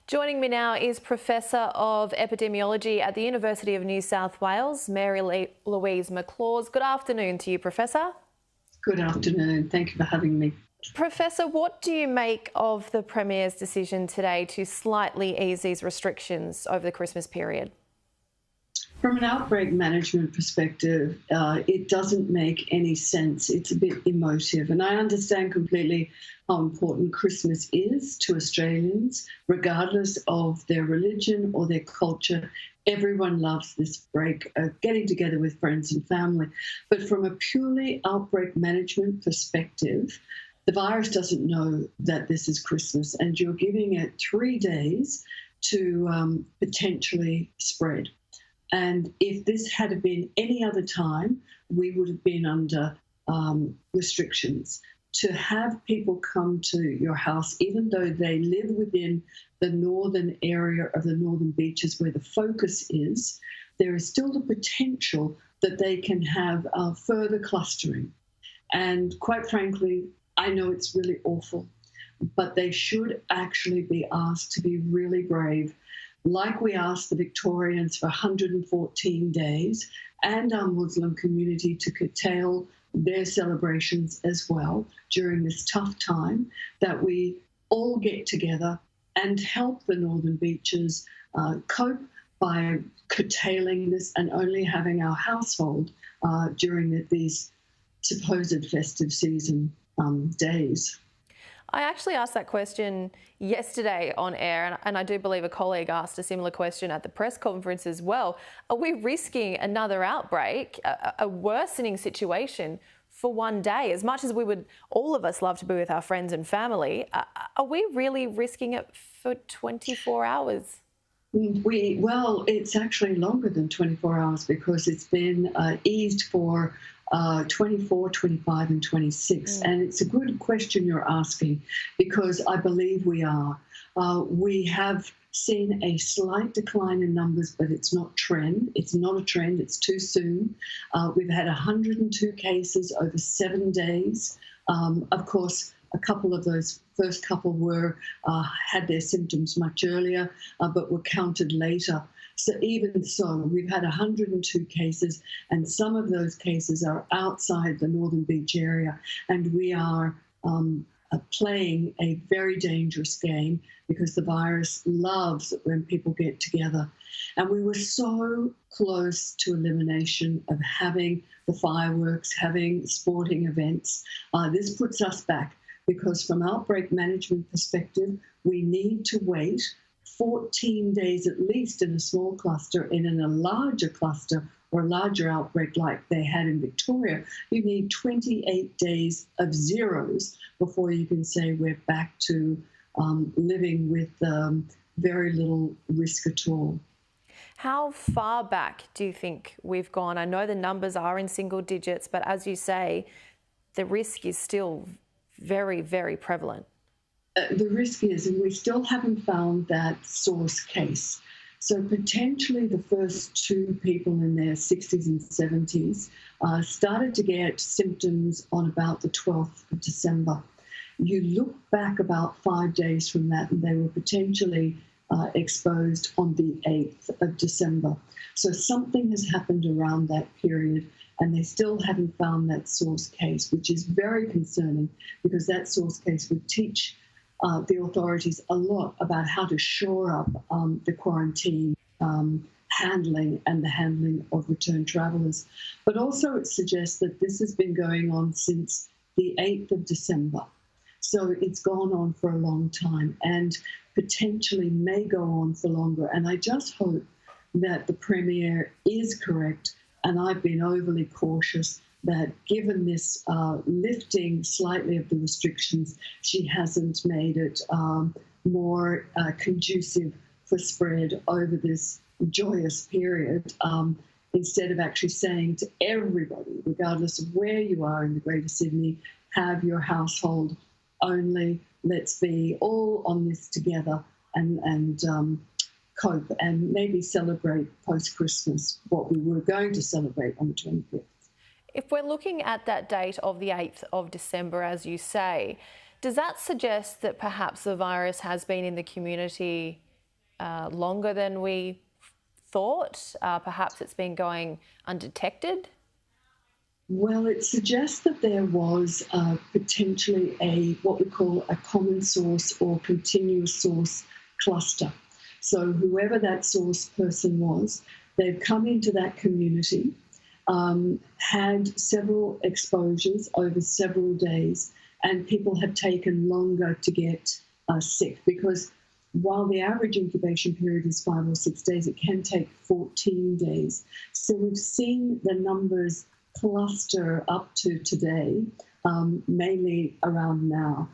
Joining me now is Professor of Epidemiology at the University of New South Wales, Mary-Louise McLaws. Good afternoon to you, Professor. Good afternoon. Thank you for having me. Professor, what do you make of the Premier's decision today to slightly ease these restrictions over the Christmas period? From an outbreak management perspective, it doesn't make any sense. It's a bit emotive. And I understand completely how important Christmas is to Australians, regardless of their religion or their culture. Everyone loves this break, getting together with friends and family. But from a purely outbreak management perspective, the virus doesn't know that this is Christmas, and you're giving it 3 days to potentially spread. And if this had been any other time, we would have been under restrictions. To have people come to your house, even though they live within the northern area of the northern beaches where the focus is, there is still the potential that they can have further clustering. And quite frankly, I know it's really awful, but they should actually be asked to be really brave, like we asked the Victorians for 114 days and our Muslim community to curtail their celebrations as well during this tough time, that we all get together and help the northern beaches cope by curtailing this and only having our household during these supposed festive season days. I actually asked that question yesterday on air, and I do believe a colleague asked a similar question at the press conference as well. Are we risking another outbreak, a worsening situation for one day? As much as we would, all of us, love to be with our friends and family, are we really risking it for 24 hours? Well, it's actually longer than 24 hours because it's been eased for 24, 25 and 26. And it's a good question you're asking because I believe we are. We have seen a slight decline in numbers, but it's not trend. It's not a trend. It's too soon. We've had 102 cases over 7 days. Of course, a couple of those first couple were had their symptoms much earlier, but were counted later. So even so, we've had 102 cases, and some of those cases are outside the Northern Beach area, and we are playing a very dangerous game because the virus loves it when people get together. And we were so close to elimination of having the fireworks, having sporting events. This puts us back because from outbreak management perspective, we need to wait 14 days at least in a small cluster, and in a larger cluster or a larger outbreak like they had in Victoria, you need 28 days of zeros before you can say we're back to living with very little risk at all. How far back do you think we've gone? I know the numbers are in single digits, but as you say, the risk is still very, very prevalent. The risk is, and we still haven't found that source case. So potentially the first 2 people in their 60s and 70s started to get symptoms on about the 12th of December. You look back about 5 days from that, and they were potentially exposed on the 8th of December. So something has happened around that period, and they still haven't found that source case, which is very concerning because that source case would teach the authorities a lot about how to shore up the quarantine handling and the handling of return travellers. But also it suggests that this has been going on since the 8th of December. So it's gone on for a long time and potentially may go on for longer. And I just hope that the Premier is correct, and I've been overly cautious that given this lifting slightly of the restrictions, she hasn't made it more conducive for spread over this joyous period, instead of actually saying to everybody, regardless of where you are in the Greater Sydney, have your household only, let's be all on this together and cope and maybe celebrate post-Christmas what we were going to celebrate on the 25th. If we're looking at that date of the 8th of December, as you say, does that suggest that perhaps the virus has been in the community longer than we thought? Perhaps it's been going undetected? Well, it suggests that there was potentially what we call a common source or continuous source cluster. So whoever that source person was, they've come into that community, had several exposures over several days, and people have taken longer to get sick, because while the average incubation period is 5 or 6 days, it can take 14 days. So we've seen the numbers cluster up to today, mainly around now.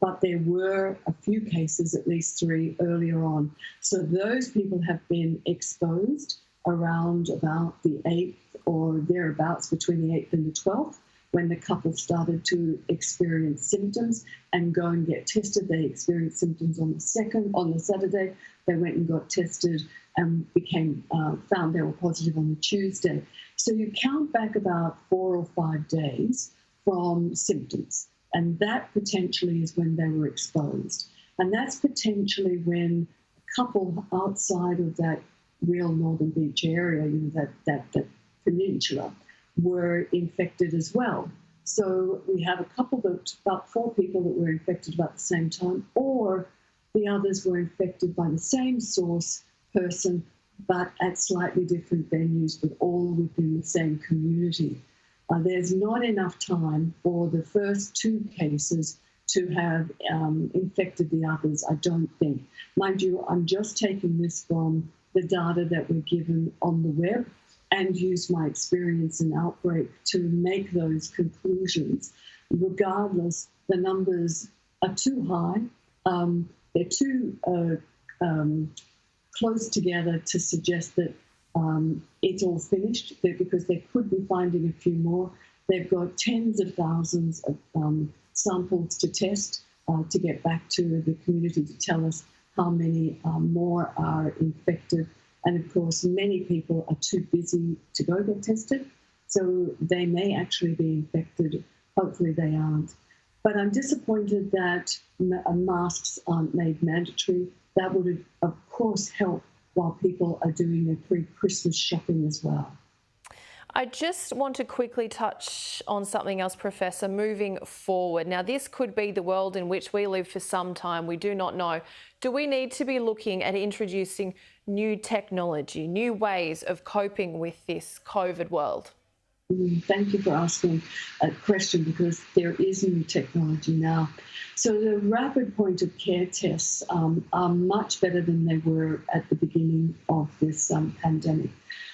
But there were a few cases, at least 3 earlier on. So those people have been exposed around about the 8th or thereabouts, between the 8th and the 12th, when the couple started to experience symptoms and go and get tested. They experienced symptoms on the Saturday. They went and got tested and found they were positive on the Tuesday. So you count back about 4 or 5 days from symptoms, and that potentially is when they were exposed. And that's potentially when a couple outside of that real Northern Beach area, that peninsula, were infected as well. So we have about 4 people that were infected about the same time, or the others were infected by the same source person, but at slightly different venues, but all within the same community. There's not enough time for the first 2 cases to have infected the others, I don't think. Mind you, I'm just taking this from the data that we're given on the web and use my experience in outbreak to make those conclusions. Regardless, the numbers are too high. They're too close together to suggest that it's all finished, because they could be finding a few more. They've got tens of thousands of samples to test to get back to the community to tell us how many more are infected. And of course, many people are too busy to go get tested, so they may actually be infected. Hopefully they aren't. But I'm disappointed that masks aren't made mandatory. That would, of course, help while people are doing their pre-Christmas shopping as well. I just want to quickly touch on something else, Professor, moving forward. Now, this could be the world in which we live for some time. We do not know. Do we need to be looking at introducing new technology, new ways of coping with this COVID world? Thank you for asking a question, because there is new technology now. So the rapid point of care tests are much better than they were at the beginning of this pandemic.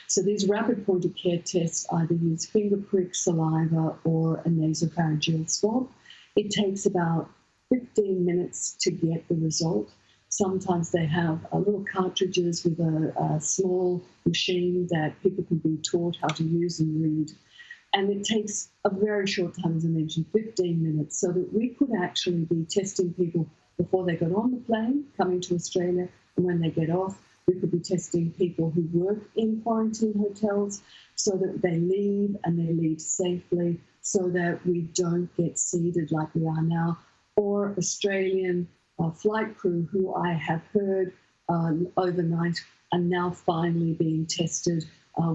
So these rapid point of care tests either use finger prick, saliva, or a nasopharyngeal swab. It takes about 15 minutes to get the result. Sometimes they have little cartridges with a small machine that people can be taught how to use and read. And it takes a very short time, as I mentioned, 15 minutes, so that we could actually be testing people before they got on the plane coming to Australia, and when they get off. We could be testing people who work in quarantine hotels, so that they leave and they leave safely, so that we don't get seeded like we are now. Or Australian flight crew who I have heard overnight are now finally being tested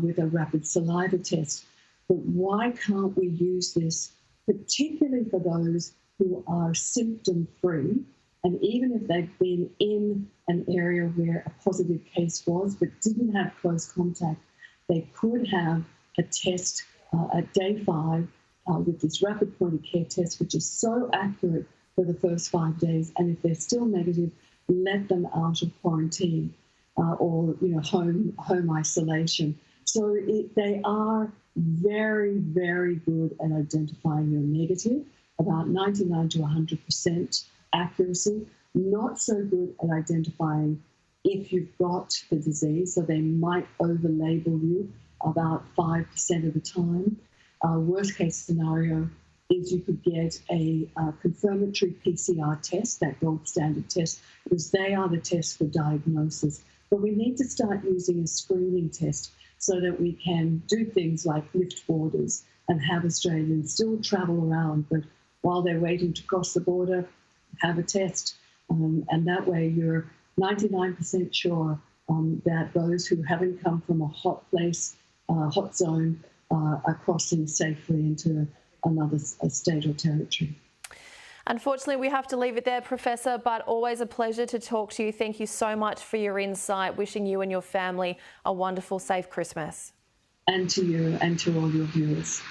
with a rapid saliva test. But why can't we use this, particularly for those who are symptom-free, and even if they've been in an area where a positive case was but didn't have close contact, they could have a test at day 5 with this rapid point of care test, which is so accurate for the first 5 days. And if they're still negative, let them out of quarantine or home isolation. So they are very, very good at identifying your negative, about 99 to 100% accuracy. Not so good at identifying if you've got the disease, so they might over-label you about 5% of the time. Worst case scenario is you could get a confirmatory PCR test, that gold standard test, because they are the test for diagnosis. But we need to start using a screening test so that we can do things like lift borders and have Australians still travel around, but while they're waiting to cross the border, have a test. And that way you're 99% sure that those who haven't come from a hot place, hot zone, are crossing safely into another state or territory. Unfortunately, we have to leave it there, Professor, but always a pleasure to talk to you. Thank you so much for your insight. Wishing you and your family a wonderful, safe Christmas. And to you and to all your viewers.